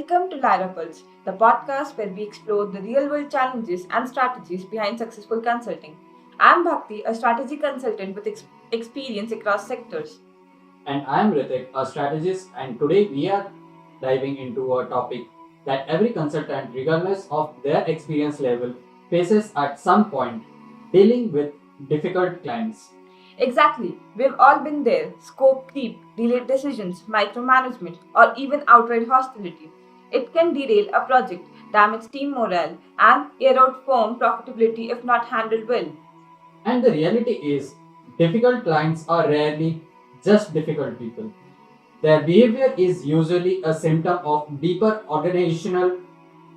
Welcome to LyraPulse, the podcast where we explore the real world challenges and strategies behind successful consulting. I'm Bhakti, a strategy consultant with experience across sectors. And I am Ritik, a strategist, and today we are diving into a topic that every consultant, regardless of their experience level, faces at some point dealing with difficult clients. Exactly, we've all been there scope creep, delayed decisions, micromanagement, or even outright hostility. It can derail a project, damage team morale, and erode firm profitability if not handled well. And the reality is, difficult clients are rarely just difficult people. Their behavior is usually a symptom of deeper organizational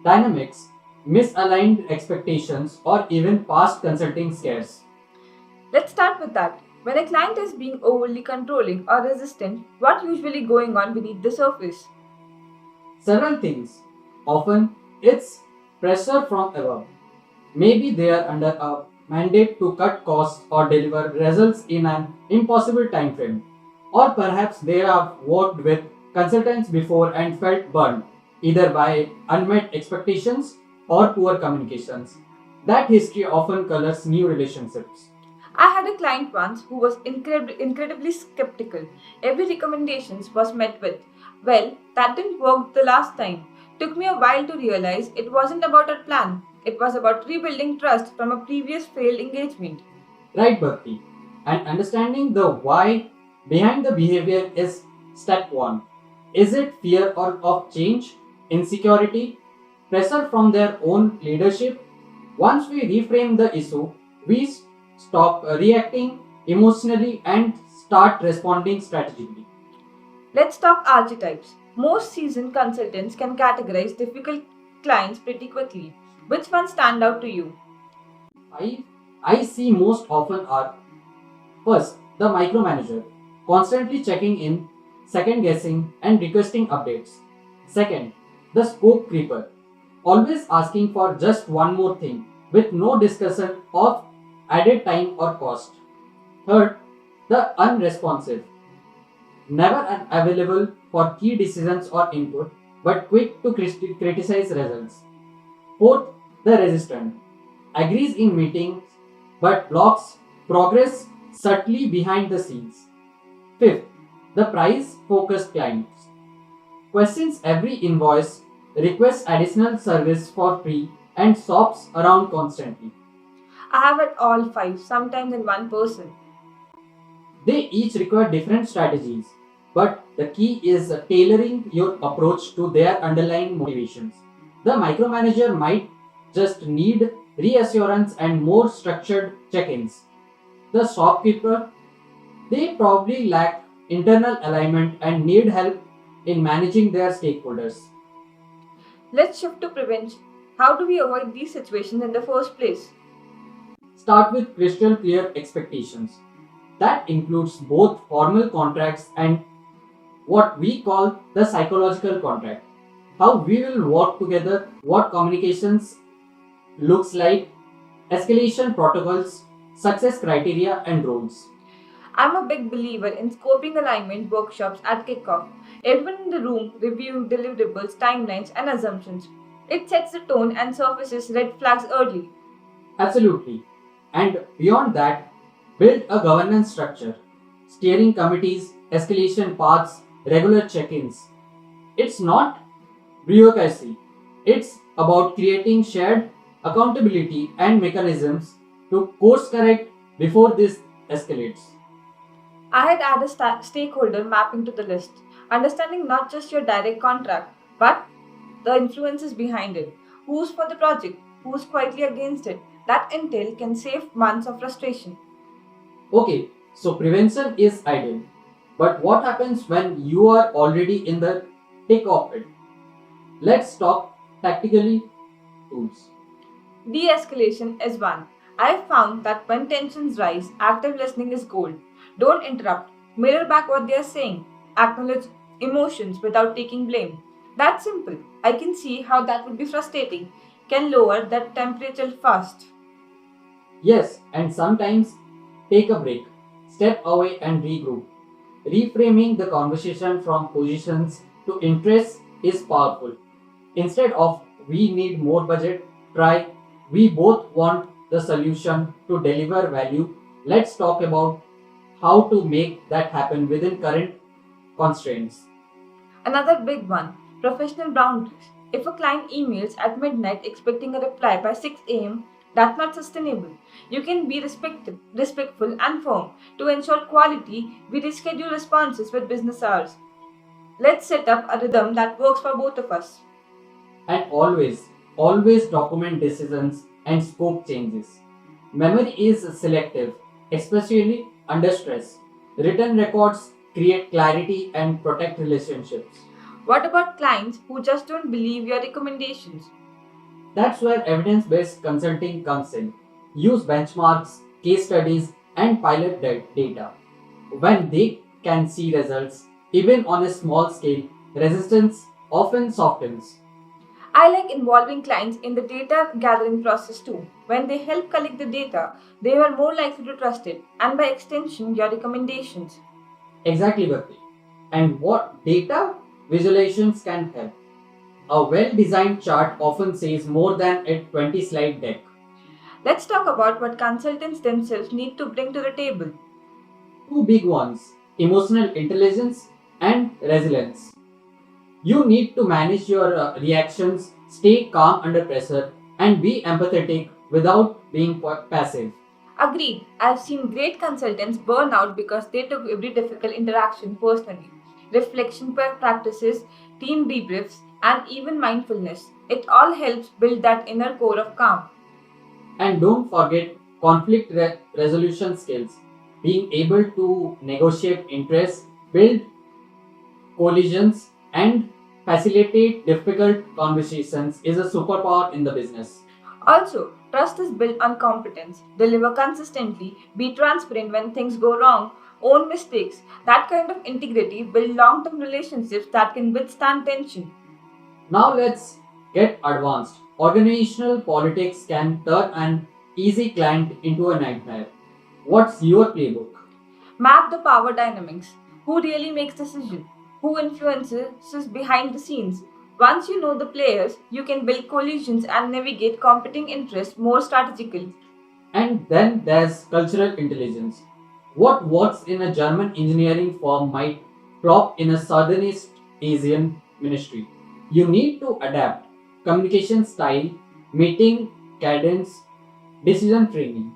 dynamics, misaligned expectations, or even past consulting scares. Let's start with that. When a client is being overly controlling or resistant, what usually going on beneath the surface? Several things. Often, it's pressure from above. Maybe they are under a mandate to cut costs or deliver results in an impossible time frame. Or perhaps they have worked with consultants before and felt burned, either by unmet expectations or poor communications. That history often colors new relationships. I had a client once who was incredibly skeptical. Every recommendation was met with, well, that didn't work the last time. Took me a while to realize it wasn't about a plan. It was about rebuilding trust from a previous failed engagement. Right, Bhakti? And understanding the why behind the behavior is step one. Is it fear or of change, insecurity, pressure from their own leadership? Once we reframe the issue, we stop reacting emotionally and start responding strategically. Let's talk archetypes. Most seasoned consultants can categorize difficult clients pretty quickly. Which ones stand out to you? I, I see most often are first, the micromanager, constantly checking in, second guessing, and requesting updates. Second, the scope creeper, always asking for just one more thing with no discussion of added time or cost. Third, the unresponsive, never available for key decisions or input, but quick to criticize results. Fourth, the resistant, agrees in meetings but blocks progress subtly behind the scenes. Fifth, the price focused clients, questions every invoice, requests additional service for free, and shops around constantly. I have it all five, sometimes in one person. They each require different strategies, but the key is tailoring your approach to their underlying motivations. The micromanager might just need reassurance and more structured check ins. The shopkeeper, they probably lack internal alignment and need help in managing their stakeholders. Let's shift to prevention. How do we avoid these situations in the first place? Start with crystal clear expectations. That includes both formal contracts and what we call the psychological contract. How we will work together, what communications looks like, escalation protocols, success criteria, and roles. I'm a big believer in scoping alignment workshops at kickoff. Everyone in the room review deliverables, timelines, and assumptions. It sets the tone and surfaces red flags early. Absolutely. And beyond that, build a governance structure, steering committees, escalation paths, regular check ins. It's not bureaucracy, it's about creating shared accountability and mechanisms to course correct before this escalates. I had added stakeholder mapping to the list, understanding not just your direct contract, but the influences behind it. Who's for the project? Who's quietly against it? That intel can save months of frustration. Okay, so prevention is ideal. But what happens when you are already in the thick of it? Let's talk tactically tools. De escalation is one. I've found that when tensions rise, active listening is gold. Don't interrupt. Mirror back what they are saying. Acknowledge emotions without taking blame. That's simple. I can see how that would be frustrating. Can lower that temperature fast. Yes, and sometimes take a break, step away and regroup. Reframing the conversation from positions to interests is powerful. Instead of we need more budget, try we both want the solution to deliver value. Let's talk about how to make that happen within current constraints. Another big one, professional boundaries. If a client emails at midnight expecting a reply by 6 a.m., that's not sustainable. You can be respectful and firm. To ensure quality, we reschedule responses with business hours. Let's set up a rhythm that works for both of us. And always document decisions and scope changes. Memory is selective, especially under stress. Written records create clarity and protect relationships. What about clients who just don't believe your recommendations? That's where evidence based consulting comes in. Use benchmarks, case studies, and pilot data. When they can see results, even on a small scale, resistance often softens. I like involving clients in the data gathering process too. When they help collect the data, they are more likely to trust it, and by extension, your recommendations. Exactly, Bhakti. And what data visualizations can help. A well designed chart often says more than a 20-slide deck. Let's talk about what consultants themselves need to bring to the table. Two big ones, emotional intelligence and resilience. You need to manage your reactions, stay calm under pressure, and be empathetic without being passive. Agreed, I've seen great consultants burn out because they took every difficult interaction personally. Reflection practices, team debriefs, and even mindfulness. It all helps build that inner core of calm. And don't forget conflict resolution skills. Being able to negotiate interests, build collisions, and facilitate difficult conversations is a superpower in the business. Also, trust is built on competence. Deliver consistently, be transparent when things go wrong, own mistakes. That kind of integrity builds long term relationships that can withstand tension. Now let's get advanced. Organizational politics can turn an easy client into a nightmare. What's your playbook? Map the power dynamics. Who really makes decisions? Who influences behind the scenes? Once you know the players, you can build coalitions and navigate competing interests more strategically. And then there's cultural intelligence. What works in a German engineering firm might flop in a Southeast Asian ministry. You need to adapt communication style, meeting cadence, decision framing.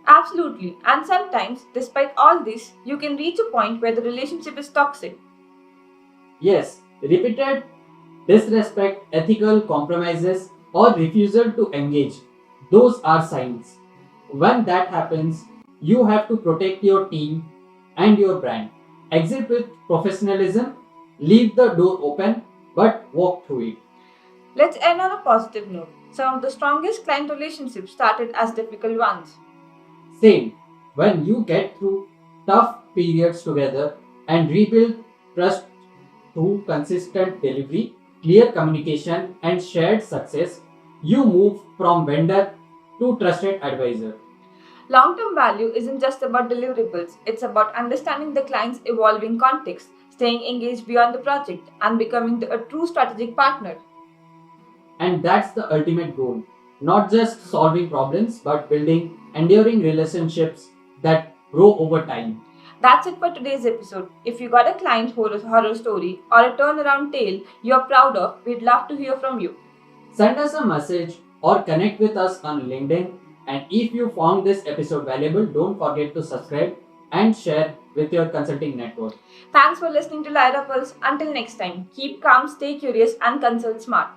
Absolutely, and sometimes, despite all this, you can reach a point where the relationship is toxic. Yes, repeated disrespect, ethical compromises, or refusal to engage. Those are signs. When that happens, you have to protect your team and your brand. Exit with professionalism, leave the door open, but walk through it. Let's end on a positive note. Some of the strongest client relationships started as difficult ones. Same, when you get through tough periods together and rebuild trust through consistent delivery, clear communication, and shared success, you move from vendor to trusted advisor. Long term value isn't just about deliverables, it's about understanding the client's evolving context, staying engaged beyond the project, and becoming a true strategic partner. And that's the ultimate goal. Not just solving problems, but building enduring relationships that grow over time. That's it for today's episode. If you got a client horror story or a turnaround tale you're proud of, we'd love to hear from you. Send us a message or connect with us on LinkedIn. And if you found this episode valuable, don't forget to subscribe and share with your consulting network. Thanks for listening to LyraPulse. Until next time, keep calm, stay curious, and consult smart.